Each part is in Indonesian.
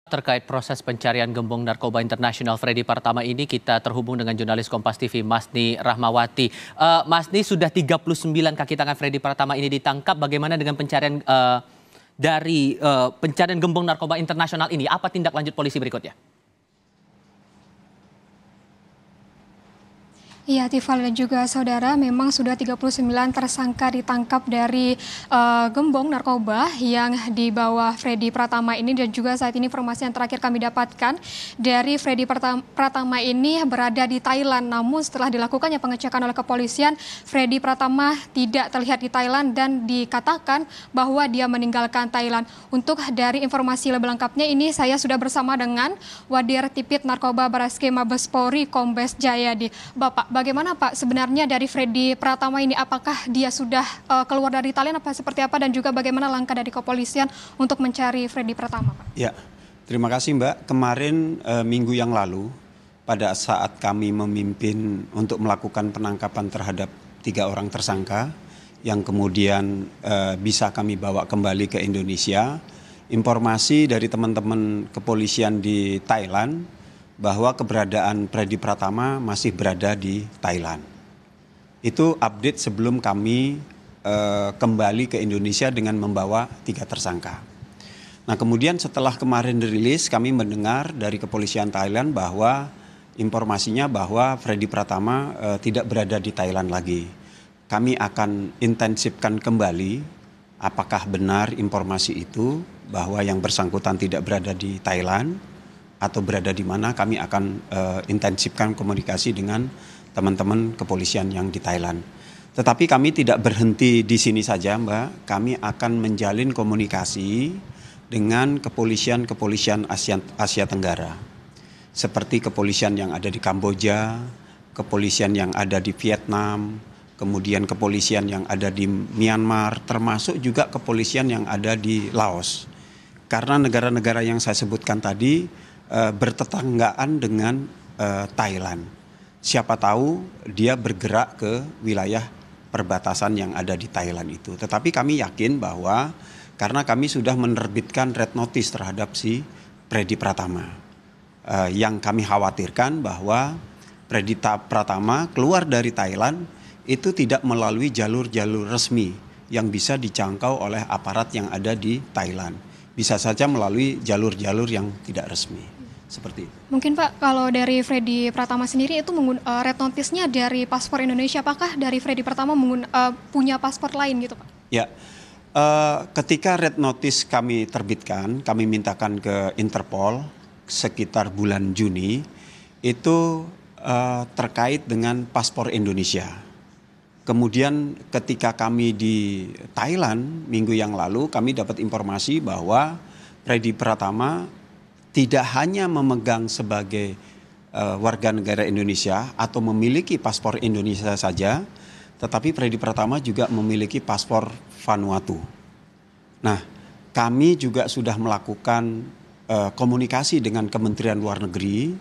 Terkait proses pencarian gembong narkoba internasional Freddy Pratama ini, kita terhubung dengan jurnalis Kompas TV Masni Rahmawati. Masni, sudah 39 kaki tangan Freddy Pratama ini ditangkap. Bagaimana dengan pencarian dari pencarian gembong narkoba internasional ini? Apa tindak lanjut polisi berikutnya? Iya, Tifal dan juga saudara, memang sudah 39 tersangka ditangkap dari gembong narkoba yang dibawa Freddy Pratama ini, dan juga saat ini informasi yang terakhir kami dapatkan dari Freddy Pratama ini berada di Thailand. Namun setelah dilakukannya pengecekan oleh kepolisian, Freddy Pratama tidak terlihat di Thailand dan dikatakan bahwa dia meninggalkan Thailand. Untuk dari informasi lebih lengkapnya ini, saya sudah bersama dengan Wadir Tipit Narkoba Barreskrim Mabes Polri Kombes Jayadi. Bapak, bagaimana Pak sebenarnya dari Freddy Pratama ini? Apakah dia sudah keluar dari Thailand, apa seperti apa, dan juga bagaimana langkah dari kepolisian untuk mencari Freddy Pratama, Pak? Ya, terima kasih Mbak. Kemarin minggu yang lalu pada saat kami memimpin untuk melakukan penangkapan terhadap 3 orang tersangka yang kemudian bisa kami bawa kembali ke Indonesia, informasi dari teman-teman kepolisian di Thailand bahwa keberadaan Freddy Pratama masih berada di Thailand. Itu update sebelum kami kembali ke Indonesia dengan membawa 3 tersangka. Nah, kemudian setelah kemarin dirilis, kami mendengar dari kepolisian Thailand bahwa informasinya bahwa Freddy Pratama tidak berada di Thailand lagi. Kami akan intensifkan kembali apakah benar informasi itu bahwa yang bersangkutan tidak berada di Thailand atau berada di mana. Kami akan intensifkan komunikasi dengan teman-teman kepolisian yang di Thailand. Tetapi kami tidak berhenti di sini saja, Mbak. Kami akan menjalin komunikasi dengan kepolisian Asia Tenggara. Seperti kepolisian yang ada di Kamboja, kepolisian yang ada di Vietnam, kemudian kepolisian yang ada di Myanmar, termasuk juga kepolisian yang ada di Laos. Karena negara-negara yang saya sebutkan tadi bertetanggaan dengan Thailand. Siapa tahu dia bergerak ke wilayah perbatasan yang ada di Thailand itu. Tetapi kami yakin bahwa karena kami sudah menerbitkan red notice terhadap si Freddy Pratama, yang kami khawatirkan bahwa Freddy Pratama keluar dari Thailand itu tidak melalui jalur-jalur resmi yang bisa dijangkau oleh aparat yang ada di Thailand. Bisa saja melalui jalur-jalur yang tidak resmi. Seperti itu. Mungkin Pak, kalau dari Freddy Pratama sendiri itu red notice-nya dari paspor Indonesia, apakah dari Freddy Pratama punya paspor lain gitu Pak? Ya, ketika red notice kami terbitkan, kami mintakan ke Interpol sekitar bulan Juni, itu terkait dengan paspor Indonesia. Kemudian ketika kami di Thailand minggu yang lalu, kami dapat informasi bahwa Freddy Pratama tidak hanya memegang sebagai warga negara Indonesia atau memiliki paspor Indonesia saja, tetapi Freddy Pratama juga memiliki paspor Vanuatu. Nah, kami juga sudah melakukan komunikasi dengan Kementerian Luar Negeri,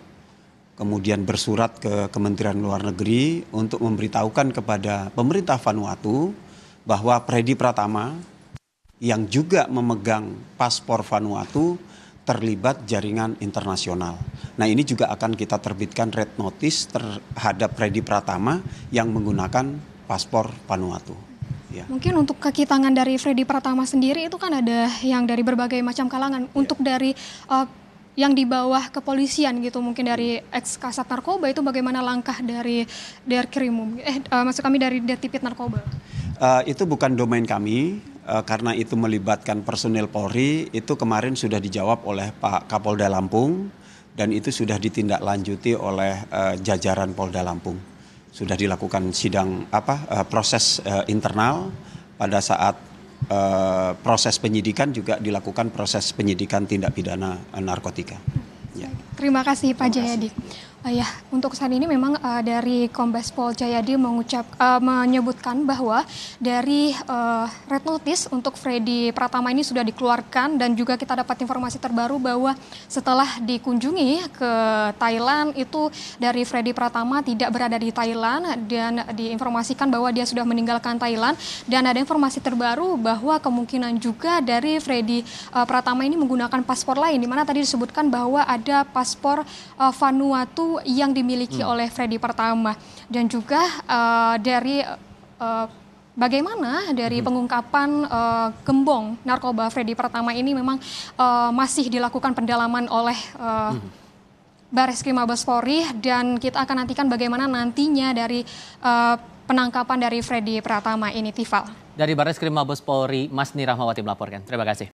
kemudian bersurat ke Kementerian Luar Negeri untuk memberitahukan kepada pemerintah Vanuatu bahwa Freddy Pratama yang juga memegang paspor Vanuatu terlibat jaringan internasional. Nah, ini juga akan kita terbitkan red notice terhadap Freddy Pratama yang menggunakan paspor Vanuatu. Ya. Mungkin untuk kaki tangan dari Freddy Pratama sendiri itu kan ada yang dari berbagai macam kalangan. Ya. Untuk dari yang di bawah kepolisian gitu, mungkin dari ex Kasat Narkoba, itu bagaimana langkah dari Krimum? Maksud kami dari Tipit Narkoba. Itu bukan domain kami. Karena itu melibatkan personil Polri, itu kemarin sudah dijawab oleh Pak Kapolda Lampung dan itu sudah ditindaklanjuti oleh jajaran Polda Lampung. Sudah dilakukan proses internal. Pada saat proses penyidikan juga dilakukan proses penyidikan tindak pidana narkotika. Ya. Terima kasih Pak Jayadi. Ya, untuk saat ini memang dari Kombes Pol Jayadi menyebutkan bahwa dari red notice untuk Freddy Pratama ini sudah dikeluarkan, dan juga kita dapat informasi terbaru bahwa setelah dikunjungi ke Thailand itu dari Freddy Pratama tidak berada di Thailand dan diinformasikan bahwa dia sudah meninggalkan Thailand, dan ada informasi terbaru bahwa kemungkinan juga dari Freddy Pratama ini menggunakan paspor lain, di mana tadi disebutkan bahwa ada paspor Vanuatu yang dimiliki oleh Freddy Pratama, dan juga dari bagaimana dari pengungkapan gembong narkoba Freddy Pratama ini memang masih dilakukan pendalaman oleh Barreskrim Mabes Polri, dan kita akan nantikan bagaimana nantinya dari penangkapan dari Freddy Pratama ini, Tifal. Dari Barreskrim Mabes Polri, Masni Rahmawati melaporkan. Terima kasih.